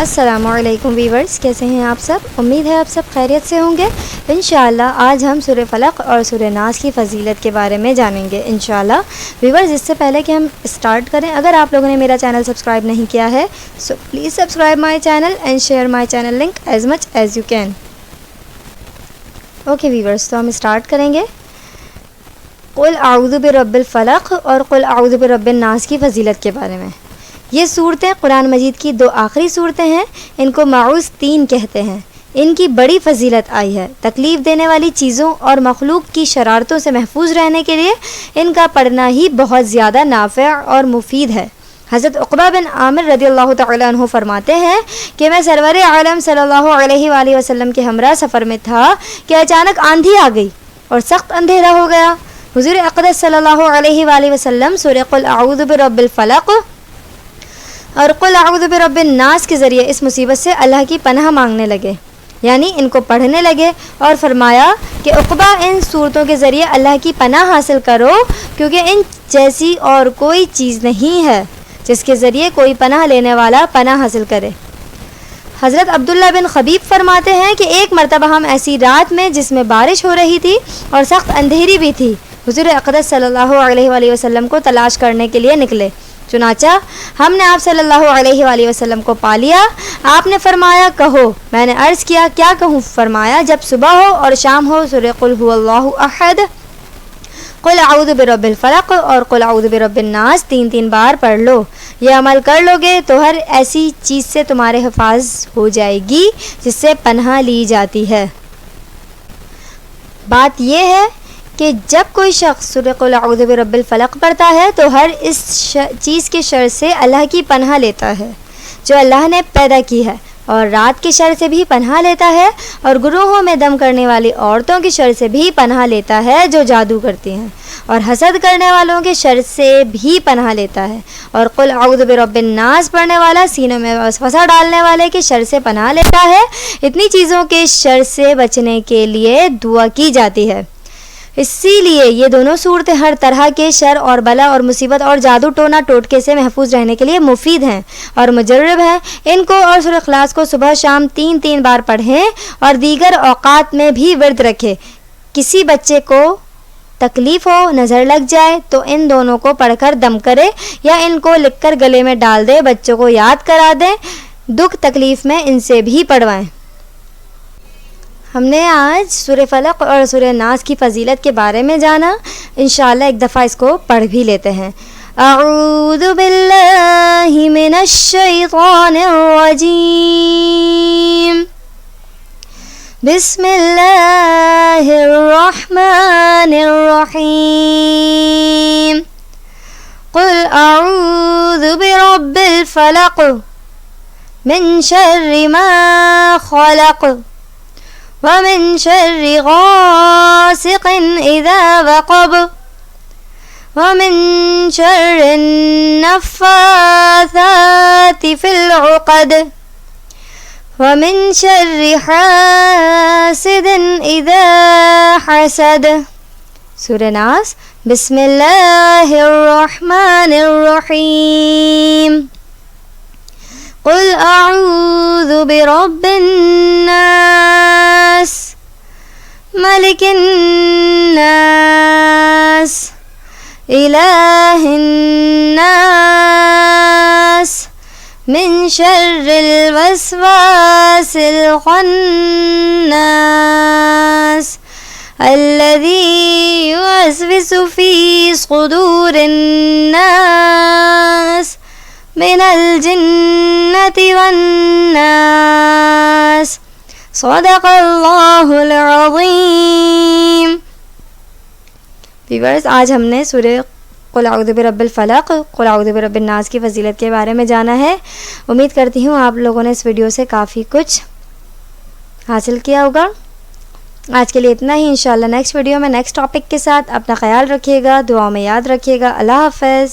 السلام علیکم ویورز، کیسے ہیں آپ سب؟ امید ہے آپ سب خیریت سے ہوں گے۔ انشاءاللہ آج ہم سورہ فلق اور سورہ ناس کی فضیلت کے بارے میں جانیں گے انشاءاللہ۔ ویورز، اس سے پہلے کہ ہم اسٹارٹ کریں، اگر آپ لوگوں نے میرا چینل سبسکرائب نہیں کیا ہے so please subscribe my channel and share my channel link as much as you can. Okay viewers, تو ہم اسٹارٹ کریں گے قل اعوذ برب الفلق اور قل اعوذ برب الناس کی فضیلت کے بارے میں۔ یہ صورتیں قرآن مجید کی دو آخری صورتیں ہیں، ان کو معوذ 3 کہتے ہیں۔ ان کی بڑی فضیلت آئی ہے۔ تکلیف دینے والی چیزوں اور مخلوق کی شرارتوں سے محفوظ رہنے کے لیے ان کا پڑھنا ہی بہت زیادہ نافع اور مفید ہے۔ حضرت عقبہ بن عامر رضی اللہ تعالیٰ عنہ فرماتے ہیں کہ میں سرور عالم صلی اللہ علیہ وآلہ وسلم کے ہمراہ سفر میں تھا کہ اچانک آندھی آ گئی اور سخت اندھیرا ہو گیا۔ حضور اقدس صلی اللہ علیہ وآلہ وسلم سورہ قل اعوذ برب الفلق اور قل اعوذ برب الناس کے ذریعے اس مصیبت سے اللہ کی پناہ مانگنے لگے، یعنی ان کو پڑھنے لگے، اور فرمایا کہ عقبہ ان صورتوں کے ذریعے اللہ کی پناہ حاصل کرو، کیونکہ ان جیسی اور کوئی چیز نہیں ہے جس کے ذریعے کوئی پناہ لینے والا پناہ حاصل کرے۔ حضرت عبداللہ بن خبیب فرماتے ہیں کہ ایک مرتبہ ہم ایسی رات میں جس میں بارش ہو رہی تھی اور سخت اندھیری بھی تھی، حضور اقدس صلی اللہ علیہ وآلہ وسلم کو تلاش کرنے کے لیے نکلے۔ چنانچہ ہم نے آپ صلی اللہ علیہ وآلہ وسلم کو پا لیا۔ آپ نے فرمایا کہو۔ میں نے عرض کیا کیا کہوں؟ فرمایا جب صبح ہو اور شام ہو سورہ قل هو اللہ احد، قل اعوذ برب الفلق اور قل اعوذ برب الناس 3 بار پڑھ لو۔ یہ عمل کر لو گے تو ہر ایسی چیز سے تمہارے حفاظ ہو جائے گی جس سے پناہ لی جاتی ہے۔ بات یہ ہے کہ جب کوئی شخص سورہ قل اعوذ برب الفلق پڑھتا ہے تو ہر اس چیز کے شر سے اللہ کی پناہ لیتا ہے جو اللہ نے پیدا کی ہے، اور رات کے شر سے بھی پناہ لیتا ہے، اور گروہوں میں دم کرنے والی عورتوں کے شر سے بھی پناہ لیتا ہے جو جادو کرتی ہیں، اور حسد کرنے والوں کے شر سے بھی پناہ لیتا ہے، اور قل اعوذ برب الناس پڑھنے والا سینوں میں وسوسہ ڈالنے والے کے شر سے پناہ لیتا ہے۔ اتنی چیزوں کے شر سے بچنے کے لیے دعا کی جاتی ہے، اسی لیے یہ دونوں صورتیں ہر طرح کے شر اور بلا اور مصیبت اور جادو ٹونا ٹوٹکے سے محفوظ رہنے کے لیے مفید ہیں اور مجرب ہیں۔ ان کو اور سورہ اخلاص کو صبح شام 3 بار پڑھیں اور دیگر اوقات میں بھی ورد رکھیں۔ کسی بچے کو تکلیف ہو، نظر لگ جائے تو ان دونوں کو پڑھ کر دم کرے یا ان کو لکھ کر گلے میں ڈال دے، بچوں کو یاد کرا دیں، دکھ تکلیف میں ان سے بھی پڑھوائیں۔ ہم نے آج سورہ فلق اور سورہ ناس کی فضیلت کے بارے میں جانا، انشاءاللہ ایک دفعہ اس کو پڑھ بھی لیتے ہیں۔ اعوذ باللہ من الشیطان الرجیم، بسم اللہ الرحمن الرحیم، قل اعوذ برب الفلق من شر ما خلق ومن شر غاسق اذا وقب ومن شر النفاثات في العقد ومن شر حاسد اذا حسد۔ سورہ ناس۔ بسم اللہ الرحمن الرحیم، قل اعوذ برب الناس ملک الناس الہ الناس من شر الوسواس الخناس الذي يوسوس في صدور الناس من الجنة والناس۔ صدق اللہ العظیم۔ ویورز، آج ہم نے سورہ قل اعوذ برب الفلق، قل اعوذ برب الناس کی فضیلت کے بارے میں جانا ہے۔ امید کرتی ہوں آپ لوگوں نے اس ویڈیو سے کافی کچھ حاصل کیا ہوگا۔ آج کے لیے اتنا ہی، انشاءاللہ نیکسٹ ویڈیو میں نیکسٹ ٹاپک کے ساتھ۔ اپنا خیال رکھیے گا، دعاؤں میں یاد رکھیے گا۔ اللہ حافظ۔